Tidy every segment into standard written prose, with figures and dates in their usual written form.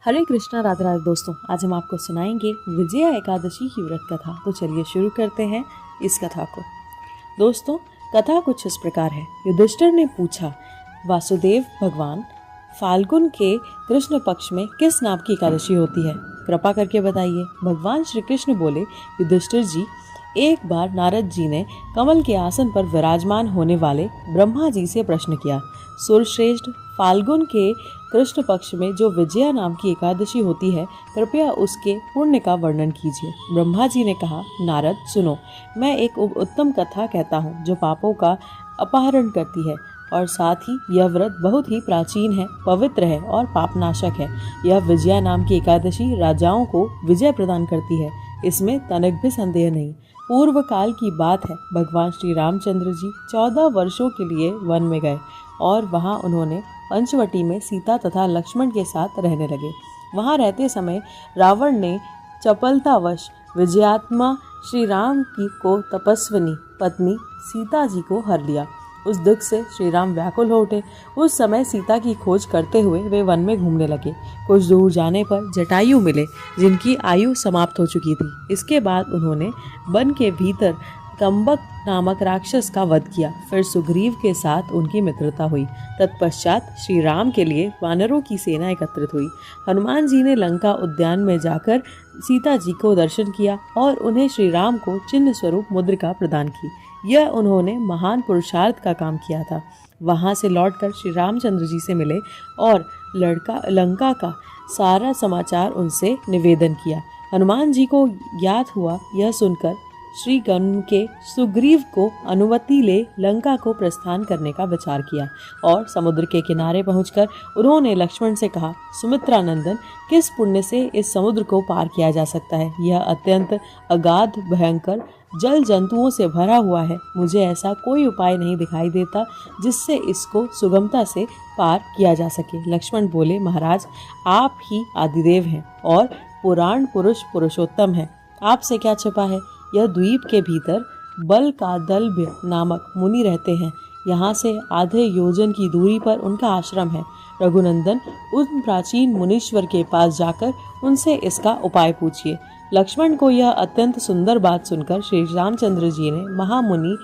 हरे कृष्णा, राधे राधे दोस्तों। आज हम आपको सुनाएंगे विजया एकादशी की व्रत कथा। तो चलिए शुरू करते हैं इस कथा को। दोस्तों, कथा कुछ इस प्रकार है। युधिष्ठिर ने पूछा, वासुदेव भगवान, फाल्गुन के कृष्ण पक्ष में किस नाम की एकादशी होती है? कृपा करके बताइए। भगवान श्री कृष्ण बोले, युधिष्ठिर जी, एक बार नारद जी ने कमल के आसन पर विराजमान होने वाले ब्रह्मा जी से प्रश्न किया, सुरश्रेष्ठ, फाल्गुन के कृष्ण पक्ष में जो विजया नाम की एकादशी होती है, कृपया उसके पुण्य का वर्णन कीजिए। ब्रह्मा जी ने कहा, नारद सुनो, मैं एक उत्तम कथा कहता हूँ जो पापों का अपहरण करती है और साथ ही यह व्रत बहुत ही प्राचीन है, पवित्र है और पापनाशक है। यह विजया नाम की एकादशी राजाओं को विजय प्रदान करती है, इसमें तनिक भी संदेह नहीं। पूर्व काल की बात है, भगवान श्री रामचंद्र जी 14 वर्षों के लिए वन में गए और वहां उन्होंने पंचवटी में सीता तथा लक्ष्मण के साथ रहने लगे। वहां रहते समय रावण ने चपलतावश विजयात्मा श्री राम की को तपस्विनी पत्नी सीता जी को हर लिया। उस दुख से श्री राम व्याकुल हो उठे। उस समय सीता की खोज करते हुए वे वन में घूमने लगे। कुछ दूर जाने पर जटायु मिले, जिनकी आयु समाप्त हो चुकी थी। इसके बाद उन्होंने वन के भीतर कम्बक नामक राक्षस का वध किया। फिर सुग्रीव के साथ उनकी मित्रता हुई। तत्पश्चात श्री राम के लिए वानरों की सेना एकत्रित हुई। हनुमान जी ने लंका उद्यान में जाकर सीता जी को दर्शन किया और उन्हें श्री राम को चिन्ह स्वरूप मुद्रिका प्रदान की। यह उन्होंने महान पुरुषार्थ का काम किया था। वहां से लौटकर श्री रामचंद्र जी से मिले और लंका का सारा समाचार उनसे निवेदन किया। हनुमान जी को ज्ञात हुआ। यह सुनकर श्री गण के सुग्रीव को अनुमति ले लंका को प्रस्थान करने का विचार किया और समुद्र के किनारे पहुंचकर उन्होंने लक्ष्मण से कहा, सुमित्रा नंदन, किस पुण्य से इस समुद्र को पार किया जा सकता है? यह अत्यंत अगाध, भयंकर, जल जंतुओं से भरा हुआ है। मुझे ऐसा कोई उपाय नहीं दिखाई देता जिससे इसको सुगमता से पार किया जा सके। लक्ष्मण बोले, महाराज, आप ही आदिदेव हैं और पुराण पुरुष पुरुषोत्तम हैं। आपसे क्या छिपा है? यह द्वीप के भीतर बलकादल्भ्य नामक मुनि रहते हैं। यहाँ से आधे योजन की दूरी पर उनका आश्रम है। रघुनंदन, उन प्राचीन मुनीश्वर के पास जाकर उनसे इसका उपाय पूछिए। लक्ष्मण को यह अत्यंत सुंदर बात सुनकर श्री रामचंद्र जी ने महामुनि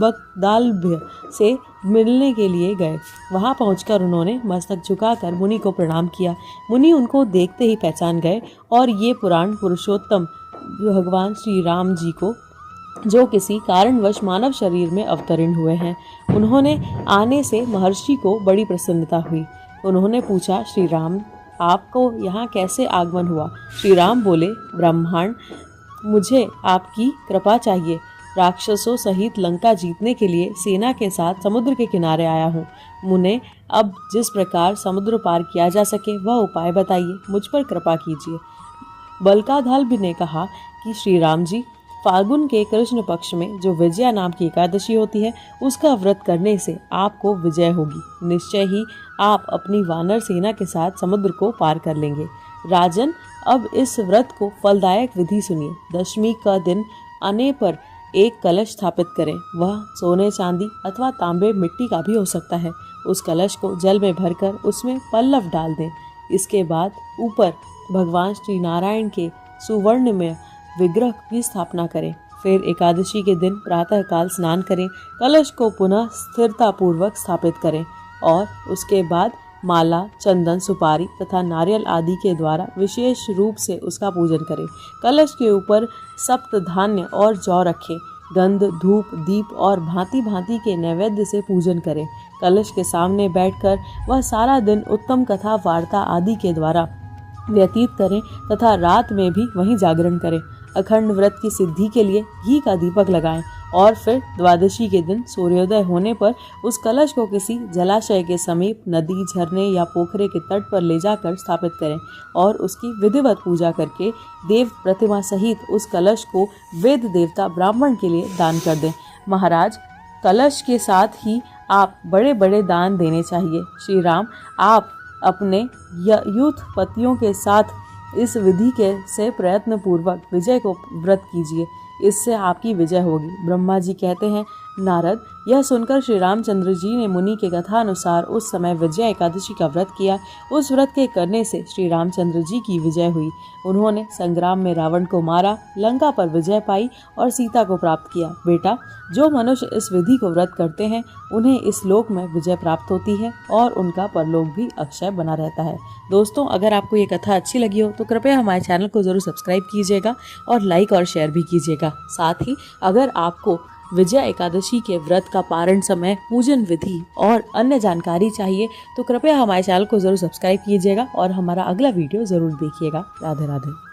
बकदाल्भ्य से मिलने के लिए गए। वहां पहुंचकर उन्होंने मस्तक झुकाकर मुनि को प्रणाम किया। मुनि उनको देखते ही पहचान गए और ये पुराण पुरुषोत्तम भगवान श्री राम जी को, जो किसी कारणवश मानव शरीर में अवतरण हुए हैं, उन्होंने आने से महर्षि को बड़ी प्रसन्नता हुई। उन्होंने पूछा, श्री राम, आपको यहाँ कैसे आगमन हुआ? श्री राम बोले, ब्रह्मांड, मुझे आपकी कृपा चाहिए। राक्षसों सहित लंका जीतने के लिए सेना के साथ समुद्र के किनारे आया हूँ। मुने, अब जिस प्रकार समुद्र पार किया जा सके वह उपाय बताइए, मुझ पर कृपा कीजिए। बलकादल्भ ने कहा कि श्री राम जी, फाल्गुन के कृष्ण पक्ष में जो विजया नाम की एकादशी होती है, उसका व्रत करने से आपको विजय होगी। निश्चय ही आप अपनी वानर सेना के साथ समुद्र को पार कर लेंगे। राजन, अब इस व्रत को फलदायक विधि सुनिए। दशमी का दिन आने पर एक कलश स्थापित करें। वह सोने, चांदी अथवा तांबे, मिट्टी का भी हो सकता है। उस कलश को जल में भरकर उसमें पल्लव डाल दें। इसके बाद ऊपर भगवान श्री नारायण के सुवर्ण में विग्रह की स्थापना करें। फिर एकादशी के दिन प्रातः काल स्नान करें। कलश को पुनः स्थिरता पूर्वक स्थापित करें और उसके बाद माला, चंदन, सुपारी तथा नारियल आदि के द्वारा विशेष रूप से उसका पूजन करें। कलश के ऊपर सप्त धान्य और जौ रखें। गंध, धूप, दीप और भांति भांति के नैवेद्य से पूजन करें। कलश के सामने बैठकर वह सारा दिन उत्तम कथा वार्ता आदि के द्वारा व्यतीत करें तथा रात में भी वहीं जागरण करें। अखंड व्रत की सिद्धि के लिए घी का दीपक लगाएं और फिर द्वादशी के दिन सूर्योदय होने पर उस कलश को किसी जलाशय के समीप, नदी, झरने या पोखरे के तट पर ले जाकर स्थापित करें और उसकी विधिवत पूजा करके देव प्रतिमा सहित उस कलश को वेद देवता ब्राह्मण के लिए दान कर दें। महाराज, कलश के साथ ही आप बड़े बड़े दान देने चाहिए। श्री राम, आप अपने यूथ पतियों के साथ इस विधि के से प्रयत्न पूर्वक विजय को व्रत कीजिए। इससे आपकी विजय होगी। ब्रह्मा जी कहते हैं, नारद, यह सुनकर श्री रामचंद्र जी ने मुनि के कथा अनुसार उस समय विजया एकादशी का व्रत किया। उस व्रत के करने से श्री रामचंद्र जी की विजय हुई। उन्होंने संग्राम में रावण को मारा, लंका पर विजय पाई और सीता को प्राप्त किया। बेटा, जो मनुष्य इस विधि को व्रत करते हैं उन्हें इस लोक में विजय प्राप्त होती है और उनका परलोक भी अक्षय बना रहता है। दोस्तों, अगर आपको ये कथा अच्छी लगी हो तो कृपया हमारे चैनल को जरूर सब्सक्राइब कीजिएगा और लाइक और शेयर भी कीजिएगा। साथ ही अगर आपको विजया एकादशी के व्रत का पारण समय, पूजन विधि और अन्य जानकारी चाहिए तो कृपया हमारे चैनल को जरूर सब्सक्राइब कीजिएगा और हमारा अगला वीडियो जरूर देखिएगा। राधे राधे।